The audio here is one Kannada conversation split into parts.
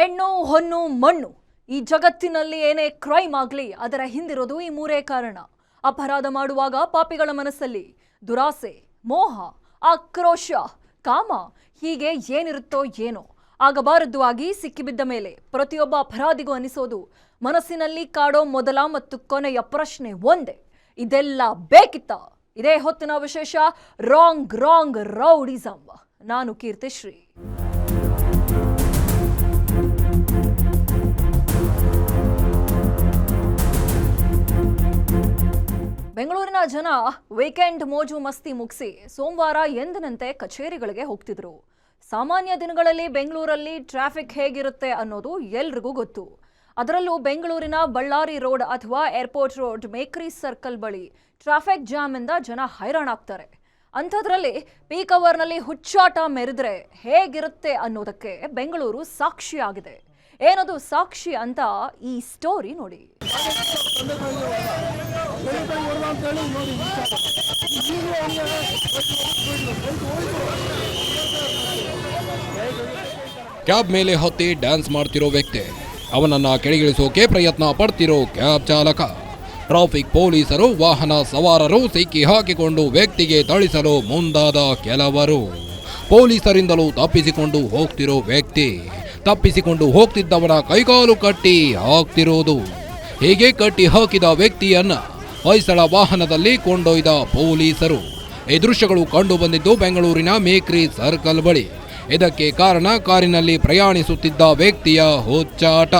ಹೆಣ್ಣು ಹೊನ್ನು ಮಣ್ಣು ಈ ಜಗತ್ತಿನಲ್ಲಿ ಏನೇ ಕ್ರೈಮ್ ಆಗಲಿ ಅದರ ಹಿಂದಿರೋದು ಈ ಮೂರೇ ಕಾರಣ. ಅಪರಾಧ ಮಾಡುವಾಗ ಪಾಪಿಗಳ ಮನಸ್ಸಲ್ಲಿ ದುರಾಸೆ, ಮೋಹ, ಆಕ್ರೋಶ, ಕಾಮ ಹೀಗೆ ಏನಿರುತ್ತೋ ಏನೋ ಆಗಬಾರದು ಆಗಿ ಸಿಕ್ಕಿಬಿದ್ದ ಮೇಲೆ ಪ್ರತಿಯೊಬ್ಬ ಅಪರಾಧಿಗೂ ಅನಿಸೋದು ಮನಸ್ಸಿನಲ್ಲಿ ಕಾಡೋ ಮೊದಲ ಮತ್ತು ಕೊನೆಯ ಪ್ರಶ್ನೆ ಒಂದೇ, ಇದೆಲ್ಲ ಬೇಕಿತ್ತ? ಇದೇ ಹೊತ್ತಿನ ವಿಶೇಷ ರಾಂಗ್ ರಾಂಗ್ ರೌಡಿಸಂ. ನಾನು ಕೀರ್ತಿಶ್ರೀ. ಬೆಂಗಳೂರಿನ ಜನ ವೀಕೆಂಡ್ ಮೋಜು ಮಸ್ತಿ ಮುಗಿಸಿ ಸೋಮವಾರ ಎಂದಿನಂತೆ ಕಚೇರಿಗಳಿಗೆ ಹೋಗ್ತಿದ್ರು. ಸಾಮಾನ್ಯ ದಿನಗಳಲ್ಲಿ ಬೆಂಗಳೂರಲ್ಲಿ ಟ್ರಾಫಿಕ್ ಹೇಗಿರುತ್ತೆ ಅನ್ನೋದು ಎಲ್ರಿಗೂ ಗೊತ್ತು. ಅದರಲ್ಲೂ ಬೆಂಗಳೂರಿನ ಬಳ್ಳಾರಿ ರೋಡ್ ಅಥವಾ ಏರ್ಪೋರ್ಟ್ ರೋಡ್ ಮೇಕ್ರಿ ಸರ್ಕಲ್ ಬಳಿ ಟ್ರಾಫಿಕ್ ಜಾಮ್ ಇಂದ ಜನ ಹೈರಾಣಾಗ್ತಾರೆ. ಅಂಥದ್ರಲ್ಲಿ ಪೀಕ್ ಅವರ್ನಲ್ಲಿ ಹುಚ್ಚಾಟ ಮೆರೆದ್ರೆ ಹೇಗಿರುತ್ತೆ ಅನ್ನೋದಕ್ಕೆ ಬೆಂಗಳೂರು ಸಾಕ್ಷಿಯಾಗಿದೆ. ಏನದು ಸಾಕ್ಷಿ ಅಂತ ಈ ಸ್ಟೋರಿ ನೋಡಿ. ಕ್ಯಾಬ್ ಮೇಲೆ ಹತ್ತಿ ಡ್ಯಾನ್ಸ್ ಮಾಡ್ತಿರೋ ವ್ಯಕ್ತಿ, ಅವನನ್ನ ಕೆಳಗಿಳಿಸೋಕೆ ಪ್ರಯತ್ನ ಪಡ್ತಿರೋ ಕ್ಯಾಬ್ ಚಾಲಕ, ಟ್ರಾಫಿಕ್ ಪೊಲೀಸರು, ವಾಹನ ಸವಾರರು ಸಿಕ್ಕಿ ಹಾಕಿಕೊಂಡು ವ್ಯಕ್ತಿಗೆ ಥಳಿಸಲು ಮುಂದಾದ ಕೆಲವರು, ಪೊಲೀಸರಿಂದಲೂ ತಪ್ಪಿಸಿಕೊಂಡು ಹೋಗ್ತಿರೋ ವ್ಯಕ್ತಿ, ತಪ್ಪಿಸಿಕೊಂಡು ಹೋಗ್ತಿದ್ದವನ ಕೈಕಾಲು ಕಟ್ಟಿ ಹಾಕ್ತಿರೋದು. ಹೀಗೆ ಕಟ್ಟಿ ಹಾಕಿದ ವ್ಯಕ್ತಿಯನ್ನ ಹೊಯ್ಸಳ ವಾಹನದಲ್ಲಿ ಕೊಂಡೊಯ್ದ ಪೊಲೀಸರು. ಈ ದೃಶ್ಯಗಳು ಕಂಡು ಬಂದಿದ್ದು ಬೆಂಗಳೂರಿನ ಮೇಕ್ರಿ ಸರ್ಕಲ್ ಬಳಿ. ಇದಕ್ಕೆ ಕಾರಣ ಕಾರಿನಲ್ಲಿ ಪ್ರಯಾಣಿಸುತ್ತಿದ್ದ ವ್ಯಕ್ತಿಯ ಹುಚ್ಚಾಟ.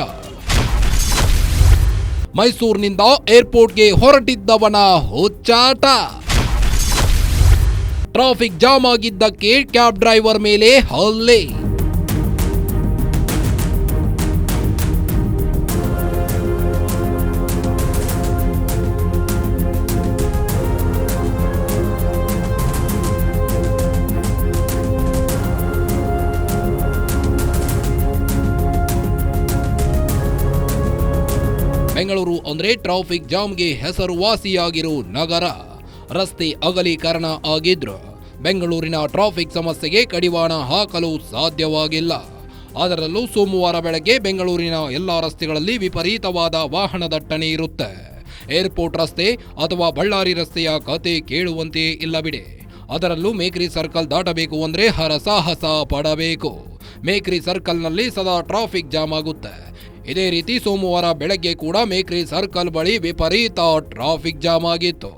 ಮೈಸೂರಿನಿಂದ ಏರ್ಪೋರ್ಟ್ಗೆ ಹೊರಟಿದ್ದವನ ಹುಚ್ಚಾಟ. ಟ್ರಾಫಿಕ್ ಜಾಮ್ ಆಗಿದ್ದಕ್ಕೆ ಕ್ಯಾಬ್ ಡ್ರೈವರ್ ಮೇಲೆ ಹಲ್ಲೆ. ಬೆಂಗಳೂರು ಅಂದ್ರೆ ಟ್ರಾಫಿಕ್ ಜಾಮ್ಗೆ ಹೆಸರುವಾಸಿಯಾಗಿರೋ ನಗರ. ರಸ್ತೆ ಅಗಲೀಕರಣ ಆಗಿದ್ರು ಬೆಂಗಳೂರಿನ ಟ್ರಾಫಿಕ್ ಸಮಸ್ಯೆಗೆ ಕಡಿವಾಣ ಹಾಕಲು ಸಾಧ್ಯವಾಗಿಲ್ಲ. ಅದರಲ್ಲೂ ಸೋಮವಾರ ಬೆಳಗ್ಗೆ ಬೆಂಗಳೂರಿನ ಎಲ್ಲಾ ರಸ್ತೆಗಳಲ್ಲಿ ವಿಪರೀತವಾದ ವಾಹನ ದಟ್ಟಣೆ ಇರುತ್ತೆ. ಏರ್ಪೋರ್ಟ್ ರಸ್ತೆ ಅಥವಾ ಬಳ್ಳಾರಿ ರಸ್ತೆಯ ಕತೆ ಕೇಳುವಂತೆ ಇಲ್ಲ ಬಿಡಿ. ಅದರಲ್ಲೂ ಮೇಕ್ರಿ ಸರ್ಕಲ್ ದಾಟಬೇಕು ಅಂದ್ರೆ ಹರಸಾಹಸ ಪಡಬೇಕು. ಮೇಕ್ರಿ ಸರ್ಕಲ್ನಲ್ಲಿ ಸದಾ ಟ್ರಾಫಿಕ್ ಜಾಮ್ ಆಗುತ್ತೆ. ಇದೇ ರೀತಿ ಸೋಮವಾರ ಬೆಳಗ್ಗೆ ಕೂಡ ಮೇಕ್ರಿ ಸರ್ಕಲ್ ಬಳಿ ವಿಪರೀತ ಟ್ರಾಫಿಕ್ ಜಾಮ್ ಆಗಿತ್ತು.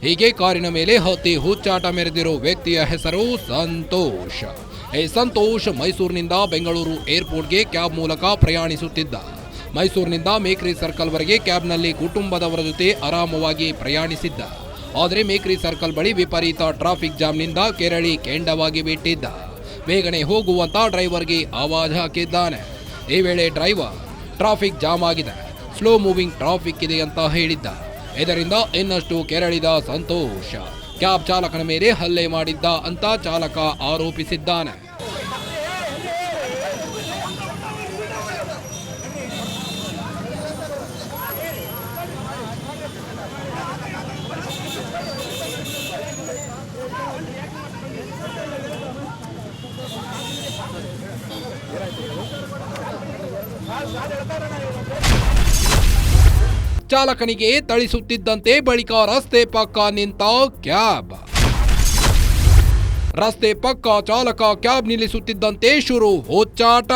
ಹೀಗೆ ಕಾರಿನ ಮೇಲೆ ಹತ್ತಿ ಹುಚ್ಚಾಟ ಮೆರೆದಿರೋ ವ್ಯಕ್ತಿಯ ಹೆಸರು ಸಂತೋಷ್. ಈ ಸಂತೋಷ್ ಮೈಸೂರಿನಿಂದ ಬೆಂಗಳೂರು ಏರ್ಪೋರ್ಟ್ಗೆ ಕ್ಯಾಬ್ ಮೂಲಕ ಪ್ರಯಾಣಿಸುತ್ತಿದ್ದ. ಮೈಸೂರಿನಿಂದ ಮೇಕ್ರಿ ಸರ್ಕಲ್ ವರೆಗೆ ಕ್ಯಾಬ್ನಲ್ಲಿ ಕುಟುಂಬದವರ ಜೊತೆ ಆರಾಮವಾಗಿ ಪ್ರಯಾಣಿಸಿದ್ದ. ಆದರೆ ಮೇಕ್ರಿ ಸರ್ಕಲ್ ಬಳಿ ವಿಪರೀತ ಟ್ರಾಫಿಕ್ ಜಾಮ್ನಿಂದ ಕೆರಳಿ ಕೆಂಡವಾಗಿ ಬಿಟ್ಟಿದ್ದ. ಬೇಗನೆ ಹೋಗುವಂತ ಡ್ರೈವರ್ಗೆ ಆವಾಜ್ ಹಾಕಿದ್ದಾನೆ. ಈ ವೇಳೆ ಡ್ರೈವರ್ ಟ್ರಾಫಿಕ್ ಜಾಮ್ ಆಗಿದೆ, ಸ್ಲೋ ಮೂವಿಂಗ್ ಟ್ರಾಫಿಕ್ ಇದೆ ಅಂತ ಹೇಳಿದ್ದ. ಇದರಿಂದ ಇನ್ನಷ್ಟು ಕೆರಳಿದ ಸಂತೋಷ್ ಕ್ಯಾಬ್ ಚಾಲಕನ ಮೇಲೆ ಹಲ್ಲೆ ಮಾಡಿದ್ದ ಅಂತ ಚಾಲಕ ಆರೋಪಿಸಿದ್ದಾನೆ. ಚಾಲಕನಿಗೆ ಥಳಿಸುತ್ತಿದ್ದಂತೆ ಬಳಿಕ ರಸ್ತೆ ಪಕ್ಕ ನಿಂತ ಕ್ಯಾಬ್. ರಸ್ತೆ ಪಕ್ಕ ಚಾಲಕ ಕ್ಯಾಬ್ ನಿಲ್ಲಿಸುತ್ತಿದ್ದಂತೆ ಶುರು ಹುಚ್ಚಾಟ.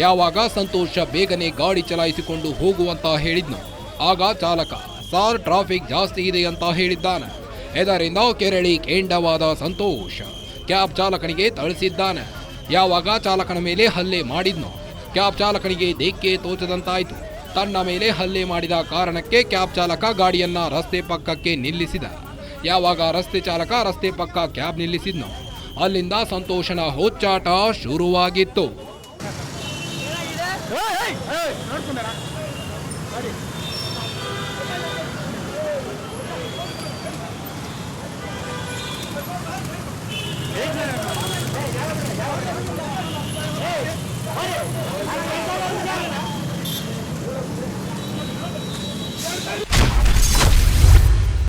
ಯಾವಾಗ ಸಂತೋಷ ಬೇಗನೆ ಗಾಡಿ ಚಲಾಯಿಸಿಕೊಂಡು ಹೋಗುವಂತ ಹೇಳಿದ್ನು, ಆಗ ಚಾಲಕ ಸಾರ್ ಟ್ರಾಫಿಕ್ ಜಾಸ್ತಿ ಇದೆ ಅಂತ ಹೇಳಿದ್ದಾನೆ. ಇದರಿಂದ ಕೆರಳಿ ಕೆಂಡವಾದ ಸಂತೋಷ್ ಕ್ಯಾಬ್ ಚಾಲಕನಿಗೆ ಥಳಿಸಿದ್ದಾನೆ. ಯಾವಾಗ ಚಾಲಕನ ಮೇಲೆ ಹಲ್ಲೆ ಮಾಡಿದ್ನು, ಕ್ಯಾಬ್ ಚಾಲಕನಿಗೆ ದಿಕ್ಕೆ ತೋಚದಂತಾಯ್ತು. ತನ್ನ ಮೇಲೆ ಹಲ್ಲೆ ಮಾಡಿದ ಕಾರಣಕ್ಕೆ ಕ್ಯಾಬ್ ಚಾಲಕ ಗಾಡಿಯನ್ನ ರಸ್ತೆ ಪಕ್ಕಕ್ಕೆ ನಿಲ್ಲಿಸಿದ. ಯಾವಾಗ ರಸ್ತೆ ಚಾಲಕ ರಸ್ತೆ ಪಕ್ಕ ಕ್ಯಾಬ್ ನಿಲ್ಲಿಸಿದ್ನೋ ಅಲ್ಲಿಂದ ಸಂತೋಷನ ಹುಚ್ಚಾಟ ಶುರುವಾಗಿತ್ತು. एक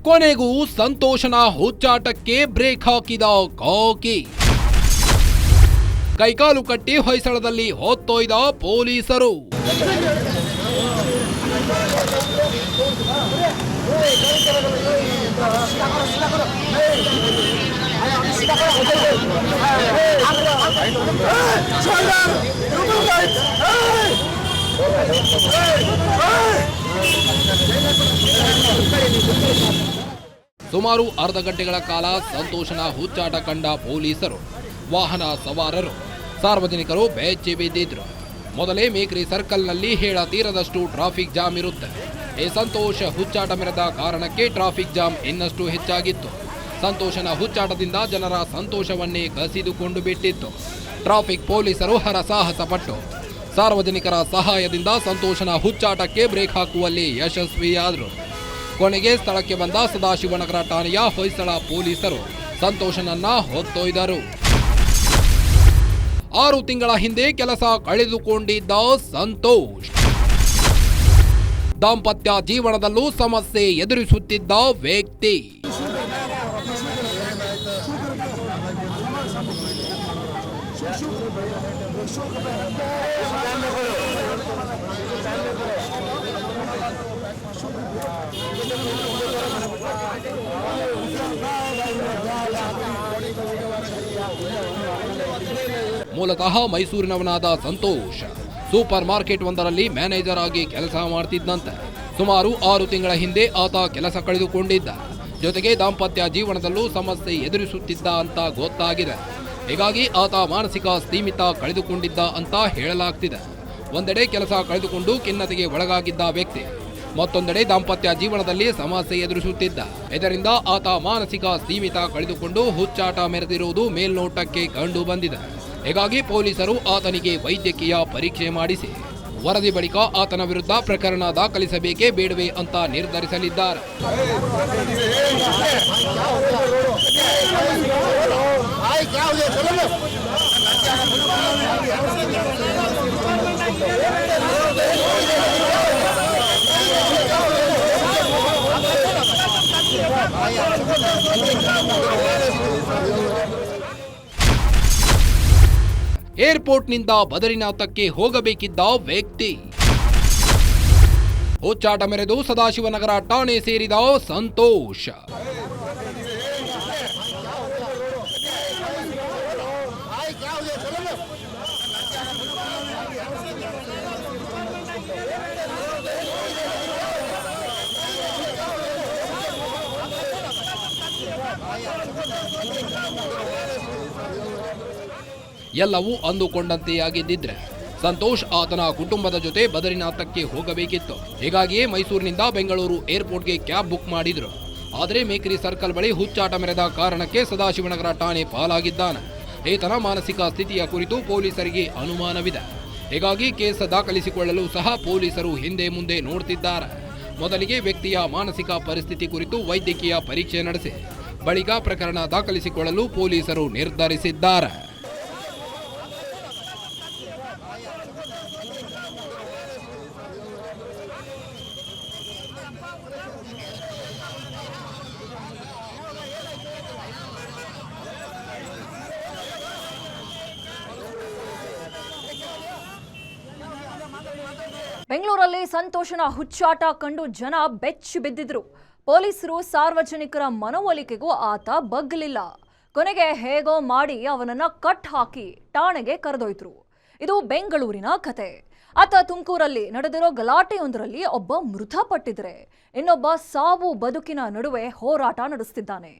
ಕೊನೆಗೂ ಸಂತೋಷನ ಹುಚ್ಚಾಟಕ್ಕೆ ಬ್ರೇಕ್ ಹಾಕಿದ ಕಾಕಿ. ಕೈಕಾಲು ಕಟ್ಟಿ ಹೊಯ್ಸಳದಲ್ಲಿ ಹೊತ್ತೊಯ್ದ ಪೊಲೀಸರು. ಸುಮಾರು ಅರ್ಧ ಗಂಟೆಗಳ ಕಾಲ ಸಂತೋಷನ ಹುಚ್ಚಾಟ ಕಂಡ ಪೊಲೀಸರು, ವಾಹನ ಸವಾರರು, ಸಾರ್ವಜನಿಕರು ಬೆಚ್ಚಿ ಬಿದ್ದಿದ್ರು. ಮೊದಲೇ ಮೇಕ್ರಿ ಸರ್ಕಲ್ನಲ್ಲಿ ಹೇಳ ತೀರದಷ್ಟು ಟ್ರಾಫಿಕ್ ಜಾಮ್ ಇರುತ್ತೆ. ಈ ಸಂತೋಷ ಹುಚ್ಚಾಟ ಮೆರೆದ ಕಾರಣಕ್ಕೆ ಟ್ರಾಫಿಕ್ ಜಾಮ್ ಇನ್ನಷ್ಟು ಹೆಚ್ಚಾಗಿತ್ತು. ಸಂತೋಷನ ಹುಚ್ಚಾಟದಿಂದ ಜನರ ಸಂತೋಷವನ್ನೇ ಕಸಿದುಕೊಂಡು ಬಿಟ್ಟಿತ್ತು. ಟ್ರಾಫಿಕ್ ಪೊಲೀಸರು ಹರಸಾಹಸ ಪಟ್ಟು ಸಾರ್ವಜನಿಕರ ಸಹಾಯದಿಂದ ಸಂತೋಷನ ಹುಚ್ಚಾಟಕ್ಕೆ ಬ್ರೇಕ್ ಹಾಕುವಲ್ಲಿ ಯಶಸ್ವಿಯಾದರು. ಕೊನೆಗೆ ಸ್ಥಳಕ್ಕೆ ಬಂದ ಸದಾಶಿವನಗರ ಠಾಣೆಯ ಹೊಯ್ಸಳ ಪೊಲೀಸರು ಸಂತೋಷನನ್ನ ಹೊತ್ತೊಯ್ದರು. 6 ತಿಂಗಳ ಹಿಂದೆ ಕೆಲಸ ಕಳೆದುಕೊಂಡಿದ್ದ ಸಂತೋಷ್ ದಾಂಪತ್ಯ ಜೀವನದಲ್ಲೂ ಸಮಸ್ಯೆ ಎದುರಿಸುತ್ತಿದ್ದ ವ್ಯಕ್ತಿ. ಮೂಲತಃ ಮೈಸೂರಿನವನಾದ ಸಂತೋಷ್ ಸೂಪರ್ ಮಾರ್ಕೆಟ್ ಒಂದರಲ್ಲಿ ಮ್ಯಾನೇಜರ್ ಆಗಿ ಕೆಲಸ ಮಾಡ್ತಿದ್ದಂತೆ. ಸುಮಾರು 6 ತಿಂಗಳ ಹಿಂದೆ ಆತ ಕೆಲಸ ಕಳೆದುಕೊಂಡಿದ್ದ. ಜೊತೆಗೆ ದಾಂಪತ್ಯ ಜೀವನದಲ್ಲೂ ಸಮಸ್ಯೆ ಎದುರಿಸುತ್ತಿದ್ದ ಅಂತ ಗೊತ್ತಾಗಿದೆ. ಹೀಗಾಗಿ ಆತ ಮಾನಸಿಕ ಸ್ಥಿಮಿತ ಕಳೆದುಕೊಂಡಿದ್ದ ಅಂತ ಹೇಳಲಾಗ್ತಿದೆ. ಒಂದೆಡೆ ಕೆಲಸ ಕಳೆದುಕೊಂಡು ಖಿನ್ನತೆಗೆ ಒಳಗಾಗಿದ್ದ ವ್ಯಕ್ತಿ, ಮತ್ತೊಂದೆಡೆ ದಾಂಪತ್ಯ ಜೀವನದಲ್ಲಿ ಸಮಸ್ಯೆ ಎದುರಿಸುತ್ತಿದ್ದ. ಇದರಿಂದ ಆತ ಮಾನಸಿಕ ಸ್ಥಿಮಿತ ಕಳೆದುಕೊಂಡು ಹುಚ್ಚಾಟ ಮೆರೆದಿರುವುದು ಮೇಲ್ನೋಟಕ್ಕೆ ಕಂಡು ಬಂದಿದೆ. ಹೀಗಾಗಿ ಪೊಲೀಸರು ಆತನಿಗೆ ವೈದ್ಯಕೀಯ ಪರೀಕ್ಷೆ ಮಾಡಿಸಿ ವರದಿ ಬಳಿಕ ಆತನ ವಿರುದ್ಧ ಪ್ರಕರಣ ದಾಖಲಿಸಬೇಕೇ ಬೇಡವೇ ಅಂತ ನಿರ್ಧರಿಸಲಿದ್ದಾರೆ. ಏರ್ಪೋರ್ಟ್ನಿಂದ ಬದರಿನಾಥಕ್ಕೆ ಹೋಗಬೇಕಿದ್ದ ವ್ಯಕ್ತಿ ಹುಚ್ಚಾಟ ಮೆರೆದು ಸದಾಶಿವನಗರ ಠಾಣೆ ಸೇರಿದ ಸಂತೋಷ್. ಎಲ್ಲವೂ ಅಂದುಕೊಂಡಂತೆಯಾಗಿದ್ದಿದ್ರೆ ಸಂತೋಷ್ ಆತನ ಕುಟುಂಬದ ಜೊತೆ ಬದರಿನಾಥಕ್ಕೆ ಹೋಗಬೇಕಿತ್ತು. ಹೀಗಾಗಿಯೇ ಮೈಸೂರಿನಿಂದ ಬೆಂಗಳೂರು ಏರ್ಪೋರ್ಟ್ಗೆ ಕ್ಯಾಬ್ ಬುಕ್ ಮಾಡಿದ್ರು. ಆದರೆ ಮೇಕ್ರಿ ಸರ್ಕಲ್ ಬಳಿ ಹುಚ್ಚಾಟ ಮೆರೆದ ಕಾರಣಕ್ಕೆ ಸದಾಶಿವನಗರ ಠಾಣೆ ಪಾಲಾಗಿದ್ದಾನೆ. ಈತನ ಮಾನಸಿಕ ಸ್ಥಿತಿಯ ಕುರಿತು ಪೊಲೀಸರಿಗೆ ಅನುಮಾನವಿದೆ. ಹೀಗಾಗಿ ಕೇಸ್ ದಾಖಲಿಸಿಕೊಳ್ಳಲು ಸಹ ಪೊಲೀಸರು ಹಿಂದೆ ಮುಂದೆ ನೋಡ್ತಿದ್ದಾರೆ. ಮೊದಲಿಗೆ ವ್ಯಕ್ತಿಯ ಮಾನಸಿಕ ಪರಿಸ್ಥಿತಿ ಕುರಿತು ವೈದ್ಯಕೀಯ ಪರೀಕ್ಷೆ ನಡೆಸಿ ಬಳಿಕ ಪ್ರಕರಣ ದಾಖಲಿಸಿಕೊಳ್ಳಲು ಪೊಲೀಸರು ನಿರ್ಧರಿಸಿದ್ದಾರೆ. ಬೆಂಗಳೂರಲ್ಲಿ ಸಂತೋಷನ ಹುಚ್ಚಾಟ ಕಂಡು ಜನ ಬೆಚ್ಚಿ ಬಿದ್ದಿದ್ರು. ಪೊಲೀಸರು ಸಾರ್ವಜನಿಕರ ಮನವೊಲಿಕೆಗೂ ಆತ ಬಗ್ಗಲಿಲ್ಲ. ಕೊನೆಗೆ ಹೇಗೋ ಮಾಡಿ ಅವನನ್ನ ಕಟ್ ಹಾಕಿ ಠಾಣೆಗೆ ಕರೆದೊಯ್ದ್ರು. ಇದು ಬೆಂಗಳೂರಿನ ಕತೆ. ಆತ ತುಮಕೂರಲ್ಲಿ ನಡೆದಿರೋ ಗಲಾಟೆಯೊಂದರಲ್ಲಿ ಒಬ್ಬ ಮೃತಪಟ್ಟಿದ್ರೆ ಇನ್ನೊಬ್ಬ ಸಾವು ಬದುಕಿನ ನಡುವೆ ಹೋರಾಟ ನಡೆಸುತ್ತಿದ್ದಾನೆ.